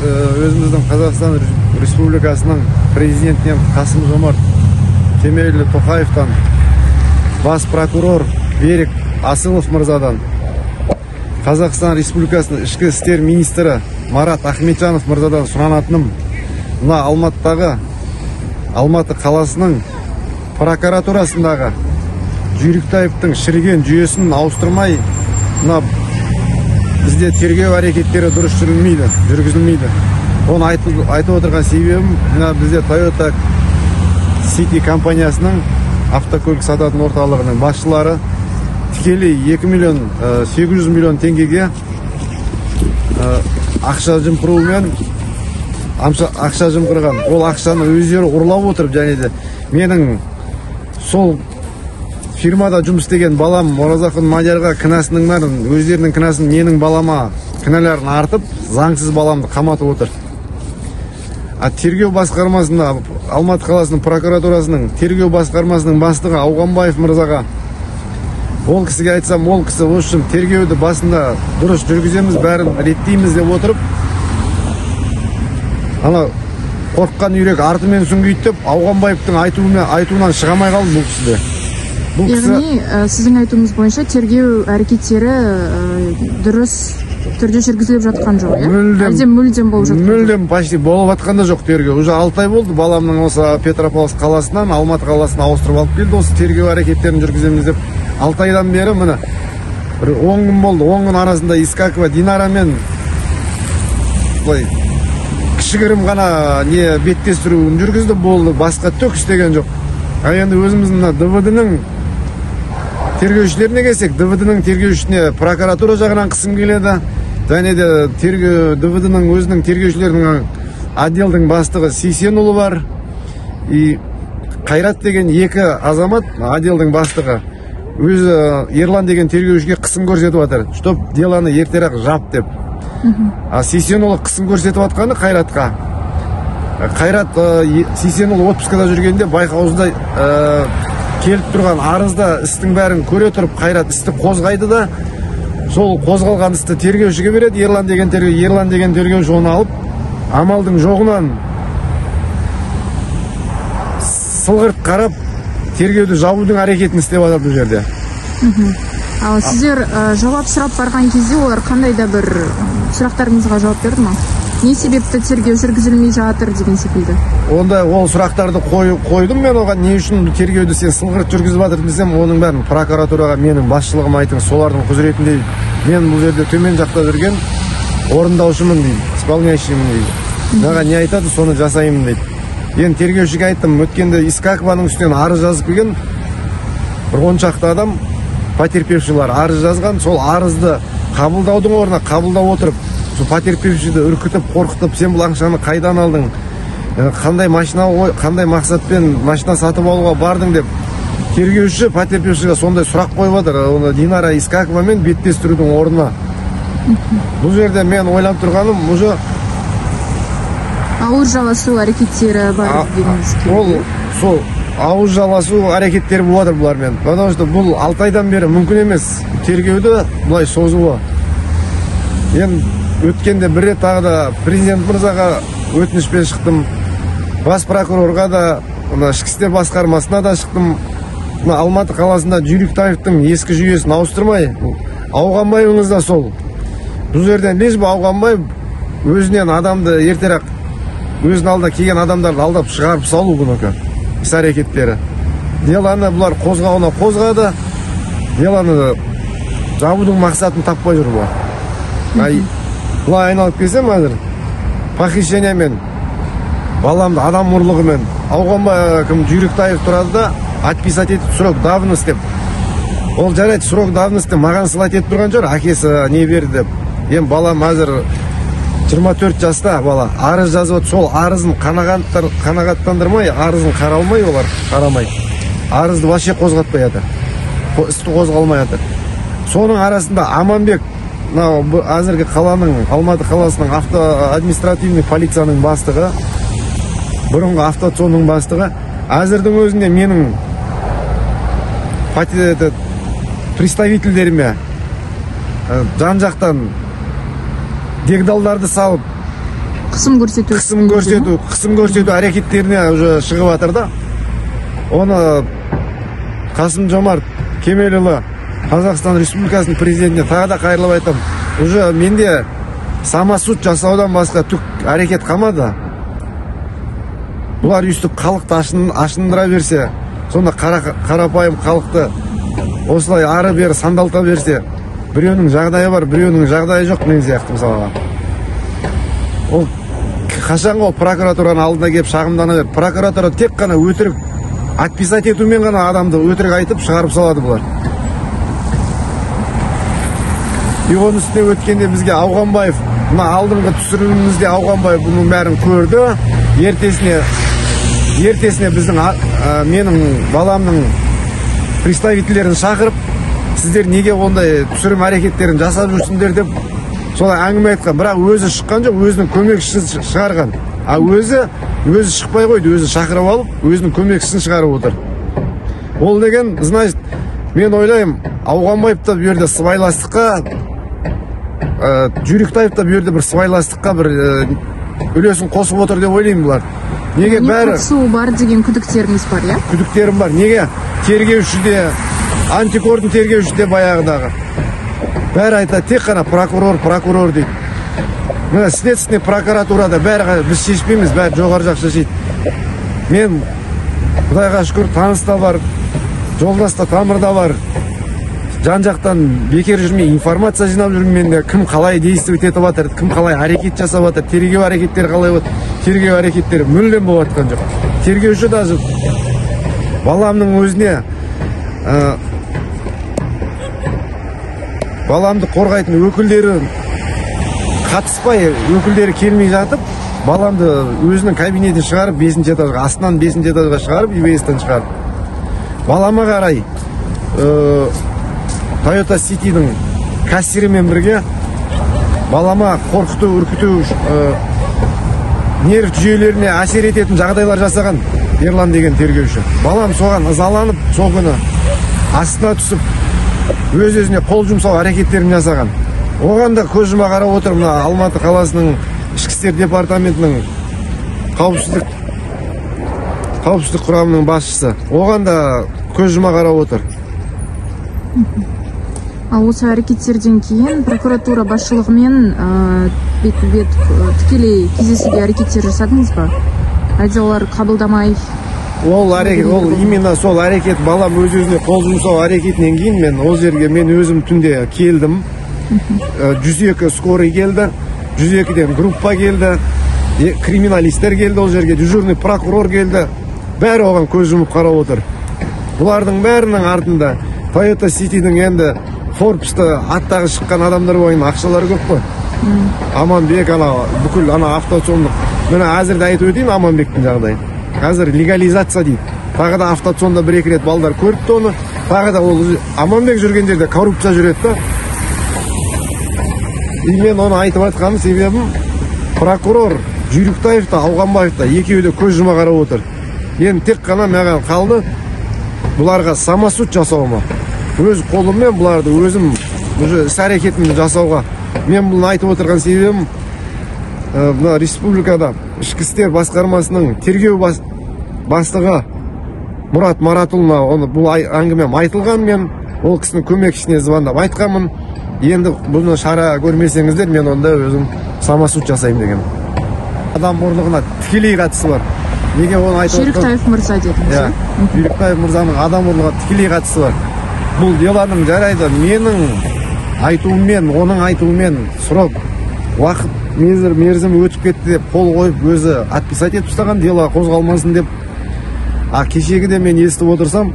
өзіміздің Қазақстан Республикасының президентінен Қасым-Жомарт Кемелұлы Тоқаевтан, бас прокурор Берік Асылов мырзадан, Қазақстан Республикасының ішкі істер министрі Марат Ахметжанов мырзадан сұранатыным, мына Алматыдағы, Алматы қаласының прокуратурасындағы Жүйріктаевтың шіріген жүйесін ауыстырмай, мына бізде тергеу әрекеттері дұрыс жүргізілмейді. Оны айтып отырған себебім, бізде Toyota City компаниясының автокөлік сататын орталығының басшылары тікелей 2,8 миллион теңгеге ақша жымқырумен ақша жымқырған. Ол ақшаны өздері ұрлап отырып, және де менің сол фирмада жұмыс істеген балам Оразақын Мадиярға кінәсінің бәрін, өздерінің кінәсін менің балама кінәларын артып, заңсыз баламды қаматып отыр. Тергеу басқармасында, Алматы қаласының прокуратурасының тергеу басқармасының бастығы Ауғанбаев мырзаға, ол кісіге айтсам, ол кісі үшін тергеуді басында дұрыс жүргіземіз, бәрін реттейміз деп отырып, ана қорққан үйрек артымен сүңгиді деп, Ауғанбаевтың айтуынан шығамай қалды бұл кісіде. Яғни, сіздің айтуыңыз бойынша тергеу әрекеттері дұрыс түрде жүргізіліп жатқан жоқ, әлде мүлдем болып жатқан жоқ? Мүлдем почти болып жатқан да жоқ тергеу. Уже 6 ай болды, баламның осы Петропавловск қаласынан Алматы қаласына ауыстырып алып келді. Осы тергеу әрекеттерін жүргіземіз деп 6 айдан бері міне 10 күн болды. 10 күн арасында Искакова Динара мен кішігірім ғана беттестіруін жүргізді, болды, басқа түк істеген жоқ. Енді өзіміздің ДВД-ның тергеушілеріне келсек, ДВД-ның тергеушісіне прокуратура жағынан қысым келеді, және де ДВД-ның өзінің тергеушілерінің отделдің бастығы Сейсенұлы бар, Қайрат деген екі азамат, отделдің бастығы, өзі Ерлан деген тергеушіге қысым көрсетіп жатыр, чтоб деланы ертерек жап деп. Сейсенұлы қысым көрсетіп жатқаны Қайратқа. Қайрат Сейсенұлы отпускада жүргенде байқаусызда келіп тұрған арызда істің бәрін көре тұрып, Қайрат істі қозғайды да, сол қозғалған істі тергеушіге береді. Ерлан деген тергеуші оны алып, амалдың жоғынан сылғырт қарап, тергеуді жабудың әрекетін істеп жатыр бұл жерде. Ал сіздер жауап сұрап барған кезде олар қандай да бір сұрақтарыңызға жауап берді ма? Не себепті тергеу жүргізілмей жатыр деген секілді? Онда ол сұрақтарды қойдым мен оған, не үшін тергеуді сен сылғырт жүргізіп жатыр десем, оның бәрін прокуратураға менің басшылығым айтыңыз, солардың құзыретінде, мен бұл жерде төмен жақта жүрген орындаушымын дейді, исполняющиймін дейді. Маған не айтады, соны жасаймын дейді. Енді тергеушіге айттым, өткенде Искакованың үстінен арыз жазып келген бір 10 шақты адам, потерпевшілер арыз жазған, сол арызды қабылдаудың орнына қабылдап отырып, потерпевшіді үркітіп, қорқытып, сен бұл ақшаны қайдан алдың, қандай мақсатпен машина сатып алуға бардың деп, тергеуші потерпевшіге сондай сұрақ қойып жатыр. Оны Динара Искаковамен беттестірудің орнына. Бұл жерде мен ойлап тұрғаным, уже ауыр жаласу әрекеттері бар дегеніңіз келеді. Сол ауыз жаласу әрекеттері болып жатыр бұлармен. Потому что бұл 6 айдан бері мүмкін емес тергеуді бұлай созуы. Енді өткенде бір рет тағы да президент мырзаға өтінішпен шықтым, бас прокурорға да, ішкі істер басқармасына да шықтым. Алматы қаласында Жүйріктаевтың ескі жүйесін ауыстырмай, Ауғанбаевыңыз да сол. Бұл жерден лежбі Ауғанбаев өзінен адамды ертерек, өзінің алдына келген адамдарды алдап шығарып салу бұныкі іс әрекеттері. Деланы бұлар қозғады, деланы жабудың мақсатын таппай жүр бұлар. Бұлай айналып келсем әзір, похищениямен, баламды адам ұрлығымен, Ауғанбаев Жүйріктаев тұрады да, отписать етіп срок давность деп. Ол жарайды, срок давность деп маған сылать етіп тұрған жөр, әкесі не берді деп. Ем балам әзір 24 жаста бала, арыз жазып, сол арызын қанағаттандырмай, арызын қаралмай олар, қарамай. Арызды вообще қозғатпай жатыр. Істі қозғалмай жатыр. Соның арасында Аманбек, әзіргі қаланың, Алматы қаласының административный полицияның бастығы, бұрынғы автоцонның бастығы, әзірдің өзінде менің представительдеріме жан-жақтан дегдалдарды салып, кысым көрсөтүү аракеттерине уже чыгып атыр да. Оны Касым-Жомарт Кемелұлы Қазақстан Республикасының президентіне тағы да кайрылып айтам. Уже менде самосуд жасаудан басқа түк әрекет қалмады. Бұлар үстіп халықты ашындыра берсе, сонда қарапайым халықты осылай ары бері сандалта берсе, біреуінің жағдайы бар, біреуінің жағдайы жоқ мен сияқты мысалға. Ол қашанғы ол прокуратураның алдына келіп шағымдана беріп, прокуратура тек қана өтірік отписать етумен ғана адамды өтірік айтып шығарып салады бұлар. Оның үстіне өткенде бізге Ауғанбаев, мына алдыңғы түсірілімімізде Ауғанбаев бұның бәрін көрді. Ертесіне біздің менің баламның представительдерін шақырып, сіздер неге ондай түсірім әрекеттерін жасап жүрсіңдер деп солай әңгіме айтқан. Бірақ өзі шыққан жоқ, өзінің көмекшісін шығарған. Өзі шықпай қойды, өзі шақырып алып, өзінің көмекшісін шығарып отыр. Ол деген, значит, мен ойлаймын, Ауғанбаев та берді сыбайластыққа, Жүйріктаев та берді бір сыбайластыққа бір үлесін қосып отыр деп ойлаймын бұлар. Неге бәрі қатысуы бар деген күдіктеріңіз бар, иә? Күдіктерім бар. Неге тергеушіде, антикордың тергеушіде баяғыдағы бәрі айтады, тек қана прокурор дейді. Мына следственный прокуратурада бәрі біз шешпейміз, бәрі жоғары жақ шешеді. Мен Құдайға шүкір таныста бар, жолдаста тамырда бар. Жан-жақтан бекер жүрмей информация жинап жүрмін менде, кім қалай действовать етіп жатыр, кім қалай әрекет жасап жатыр, тергеу әрекеттері қалай болады, тергеу әрекеттері мүлдем болып жатқан жоқ. Тергеуші даже баламның өзіне баламды қорғайтын өкілдері қатыспай, өкілдері келмей жатып, баламды өзінің кабинетіне шығарып, 5-ші этажға, астынан 5-ші этажға шығарып, ИВС-тен шығарып. Балама қарай Toyota City'дің кассирімен бірге балама қорқыту, үркіту, нерв жүйелеріне әсер ететін жағдайлар жасаған Ерлан деген тергеуші. Балам соған ызаланып, сол күні астына түсіп, өз-өзіне қол жұмсау әрекеттерін жасаған. Оған да көз жұма қарап отыр, мына Алматы қаласының ішкі істер департаментінің қауіпсіздік құрамының басшысы. Оған да көз жұма қарап отыр. Ал осы әрекеттерден кейін прокуратура басшылығымен бет-бет тікелей кездесуге әрекеттер жасадыңыз ба? Әлде олар қабылдамай? Ол именно сол әрекет, балам өз-өзіне қол жұмсау әрекетінен кейін мен ол жерге мен өзім түнде келдім. 102 скорый келді, 102-ден группа келді, криминалистер келді ол жерге, дежурный прокурор келді. Бәрі оған көз жұмып қарап отыр. Бұлардың бәрінің артында Toyota City'дің енді Forbes'та аттағы шыққан адамдар бойын ақшалары көп қой. Аманбек, бүкіл автоциондық. Мені әзірде айтып өтейін Аманбектің жағдайы. Қазір легализация дейді. Тағы да автоционда бір-екі рет балдар көріпті оны. Тағы да ол Аманбек жүрген жерде коррупция жүреді. Мен оны айтып айтқаным себебім прокурор Жүйріктаев та Ауғанбаев та екеуі де көз жұма қарап отыр. Енді тек қана маған қалды бұларға самосуд жасауыма. Өз қолыммен бұларды өзім іс әрекетімді жасауға. Мен бұны айтып отырған себебім республикада ішкі істер басқармасының тергеу бастығы Мұрат Маратұлына бұл әңгімем айтылған, мен ол кісінің көмекшісіне звондап айтқанмын. Енді бұны шара көрмесеңіздер, мен онда өзім самосуд жасаймын деген. Адам ұрлығына тікелей қатысы бар. Неге оны айтып отырған? Жүйріктаев мырза дедіңіз. Жүйріктаев мырзаның адам ұрлығына тікелей қатысы бар. Бұл деланың жарайды менің айтуыммен, оның айтуымен сұрап, уақыт мерзім өтіп кетті деп қол қойып, өзі отписать етіп тастаған, дела қозғалмасын деп. Кешегі де мен естіп отырсам,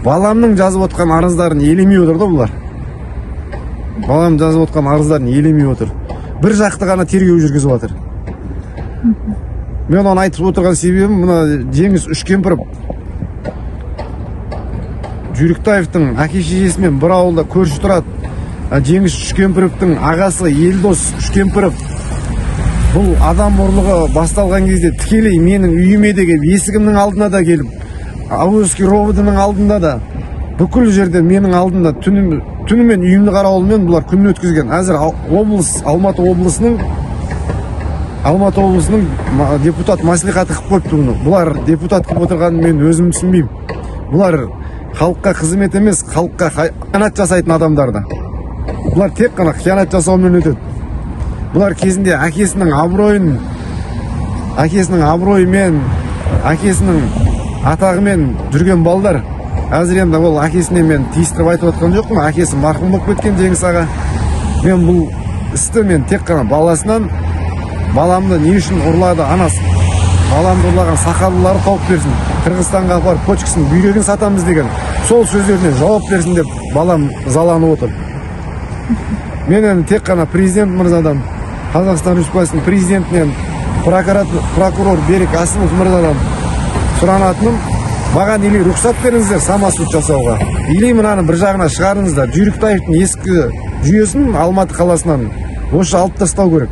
баламның жазып отқан арыздарын елемей отыр да бұлар. Балам жазып отқан арыздарын елемей отыр. Бір жақты ғана тергеу жүргізіп отыр. Мен оны айтып отырған себебім, мына Жеңіс Үшкемпіров Жүйріктаевтың әке-шешесімен бір ауылда көрші тұрады. Жеңіс Үшкемпіровтың ағасы Елдос Үшкемпіров бұл адам ұрлығы басталған кезде тікелей менің үйіме де келіп, есігімнің алдына да келіп, Ауызки ровдының алдында да, бүкіл жерде менің алдында түнімен үйімді қарауылмен бұлар күн өткізген. Әзір Алматы облысының Алматы облысының депутат маслихаты кылып коюпту буну. Булар депутат кылып отурганын мен өзүм түшүнбөйм. Булар халыкка кызмет эмес, халыкка кыянат жасайтын адамдар да. Булар тек гана кыянат жасоо менен өтөт. Булар кезинде акесинин аброю менен, акесинин атагы менен жүргөн балдар. Азыр енді ол акесіне мен тийістіріп айтып отқан жоқпын. Акесі марқұм болып кеткен Жеңіс аға. Мен бұл істі мен тек қана баласынан, баламды не үшін ұрлады анасы, баламды ұрлаған сақалдылары тауып берсін, Қырғызстанға апарып почкасын бүйрегін сатамыз деген сол сөздеріне жауап берсін деп балам заланып отыр. Мен енді тек қана президент мырзадан, Қазақстан Республикасының президентінен, прокурор Берік Асымов мырзадан сұранатыным, маған или рұқсат беріңіздер самосуд жасауға, или мынаны бір жағына шығарыңыздар. Жүйріктаевтың ескі жүйесін Алматы қаласынан осы алып тастау керек.